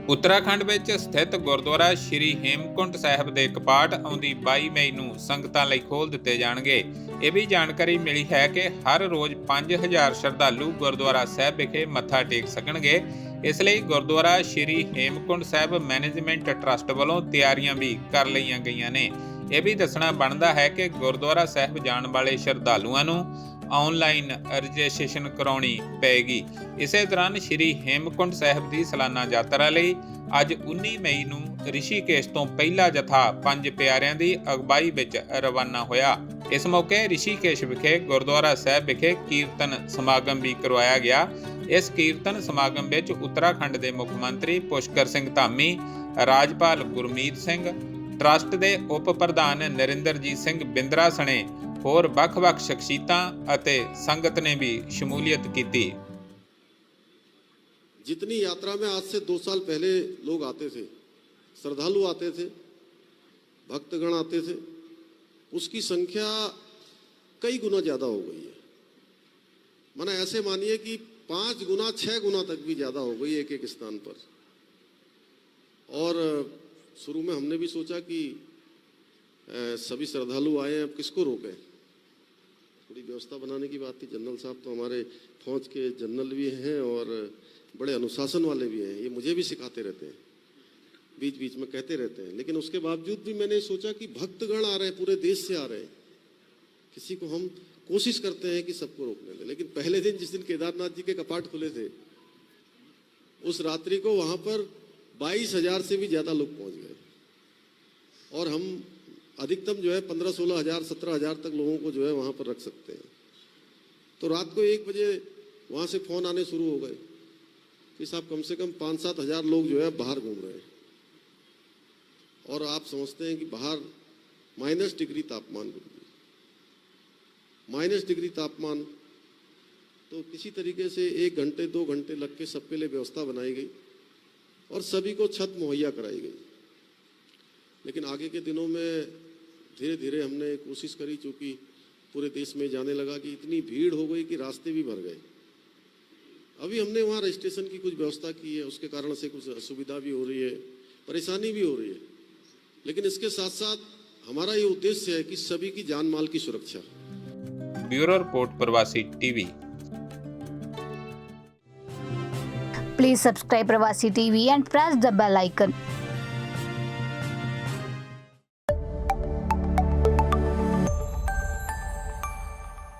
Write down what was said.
उत्तराखंड ਵਿੱਚ ਸਥਿਤ ਗੁਰਦੁਆਰਾ ਸ਼੍ਰੀ ਹੇਮਕੁੰਟ ਸਾਹਿਬ ਦੇ ਕਪਾਟ ਆਉਂਦੀ 22 ਮਈ ਨੂੰ ਸੰਗਤਾਂ ਲਈ ਖੋਲ੍ਹ ਦਿੱਤੇ ਜਾਣਗੇ। ਇਹ ਵੀ ਜਾਣਕਾਰੀ ਮਿਲੀ ਹੈ ਕਿ ਹਰ ਰੋਜ਼ 5000 ਸ਼ਰਧਾਲੂ ਗੁਰਦੁਆਰਾ ਸਾਹਿਬ ਵਿਖੇ ਮੱਥਾ ਟੇਕ ਸਕਣਗੇ। ਇਸ ਲਈ ਗੁਰਦੁਆਰਾ ਸ਼੍ਰੀ ਹੇਮਕੁੰਟ ਸਾਹਿਬ ਮੈਨੇਜਮੈਂਟ ਟਰਸਟ ਵੱਲੋਂ ਤਿਆਰੀਆਂ ਵੀ ਕਰ ਲਈਆਂ ਗਈਆਂ ਨੇ। ਇਹ ਵੀ ਦੱਸਣਾ ਬਣਦਾ ਹੈ ਕਿ ਗੁਰਦੁਆਰਾ ਸਾਹਿਬ ਜਾਣ ਵਾਲੇ ਸ਼ਰਧਾਲੂਆਂ ਨੂੰ ऑनलाइन रजिस्ट्रेशन कराउणी पेगी। इसे दौरान श्री हेमकुंट साहिब की सालाना यात्रा लई अज 19 मई नूं रिषिकेश तो पहला जथा 5 प्यारियां की अगवाई विच रवाना होया। इस मौके रिषिकेश विखे गुरुद्वारा साहिब विखे कीर्तन समागम भी करवाया गया। इस कीर्तन समागम विच उत्तराखंड के मुख मंत्री पुष्कर सिंह धामी, राजपाल गुरमीत सिंह, ट्रस्ट के उप प्रधान नरिंदरजीत सिंह बिंद्रा सने होर ਵੱਖ-ਵੱਖ शख्सियतां ਅਤੇ संगत ने भी शमूलियत की। जितनी यात्रा में आज से 2 साल पहले लोग आते थे, श्रद्धालु आते थे, भक्तगण आते थे, उसकी संख्या कई गुना ज़्यादा हो गई है। माना ऐसे मानिए कि 5 गुना 6 गुना तक भी ज़्यादा हो गई एक स्थान पर। और शुरू में हमने भी सोचा कि सभी श्रद्धालु आए, अब किसको रोकें। थोड़ी व्यवस्था बनाने की बात थी। जनरल साहब तो हमारे फौज के जनरल भी हैं और बड़े अनुशासन वाले भी हैं, ये मुझे भी सिखाते रहते हैं, बीच बीच में कहते रहते हैं। लेकिन उसके बावजूद भी मैंने सोचा कि भक्तगण आ रहे हैं, पूरे देश से आ रहे हैं, किसी को हम कोशिश करते हैं कि सबको रोकने दें। लेकिन पहले दिन जिस दिन केदारनाथ जी के कपाट खुले थे, उस रात्रि को वहाँ पर 22,000 से भी ज़्यादा लोग पहुँच गए और हम अधिकतम जो है 15-16 हज़ार 17 हज़ार तक लोगों को जो है वहाँ पर रख सकते हैं। तो रात को 1 बजे वहाँ से फ़ोन आने शुरू हो गए कि साहब कम से कम 5-7 हज़ार लोग जो है बाहर घूम रहे हैं। और आप समझते हैं कि बाहर -, डिग्री तापमान, -डिग्री तापमान। तो किसी तरीके से 1 घंटे 2 घंटे लग के सबके लिए व्यवस्था बनाई गई और सभी को छत मुहैया कराई गई। लेकिन आगे के दिनों में धीरे धीरे हमने कोशिश करी, चूँकि पूरे देश में जाने लगा कि इतनी भीड़ हो गई कि रास्ते भी भर गए। अभी हमने वहाँ रजिस्ट्रेशन की कुछ व्यवस्था की है, उसके कारण से कुछ असुविधा भी हो रही है, परेशानी भी हो रही है। लेकिन इसके साथ साथ हमारा ये उद्देश्य है कि सभी की जान माल की सुरक्षा। ब्यूरो रिपोर्ट प्रवासी TV. Please subscribe Pravasi TV and press the bell icon.